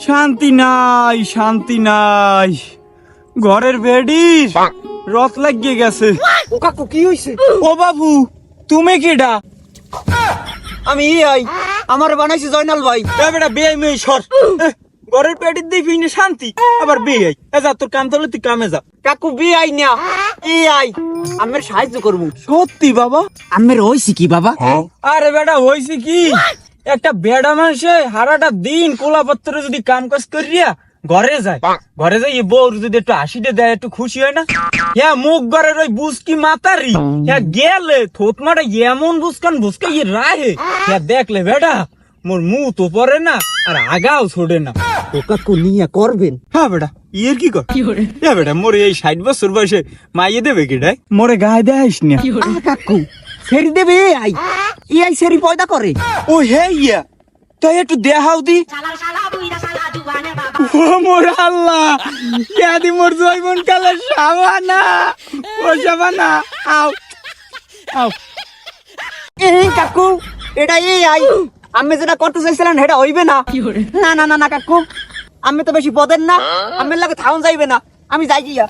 শান্তি নাই, শান্তি নাই। ঘরের বেডির রথ লাগিয়ে গেছে। ও কাকু কি হইছে? ও বাবু, তুমি কেডা? আমি আমার বানাইছি জয়নাল ভাই। বেটা বেয়াই মেয়ে সর। ঘরের পেটির দিয়ে ফিনে শান্তি, আবার বেয়াই। যা তোর কাম তাহলে তুই কামে যা। কাকু বিআই না আমের সাহায্য করবো। সত্যি বাবা? আমের হইছে কি বাবা? আরে বেটা হয়েছে কি, একটা বেড়া মানুষে হারাটা দিন কোলাপত্রে যদি কাম কাজ করিয়া ঘরে যায়, ঘরে যাই বউ যদি একটু হাসিটা দেয় একটু খুশি হয় না? হ্যাঁ, মুখ ঘরের ওই বুসকি মাতারি হ্যাঁ গেলে থোত মারা এমন বুসকা রাহে হ্যাঁ দেখলে বেটা মোর মুখ তো পরে না আর আগাও ছোড়ে না। ও কাকু নিয়া করবেন? হ্যাঁ বেটা, ইয়ের কি কর? হ্যাঁ বেটা, মোরে এই 60 বছর বয়সে মাইয়ে দেবে কেডাই? মোরে গায়ে দেয়স না। কাকু সেরি দেবে আই সেরি পয়দা করে। ও হে ইয়া, তাই একটু দেখাও দি। ও মোর আল্লাহ, ইয়াদি মোর জৈবন কালে সাবানা, ও সাবানা, আও আও। কাকু এটা আই আমি যেটা করতে চাইছিলেন সেটা হইবে না। না না না না কাকু, আমি তো বেশি পদের না, আমের লাগে থাউন যাইবে না, আমি যাই গিয়া।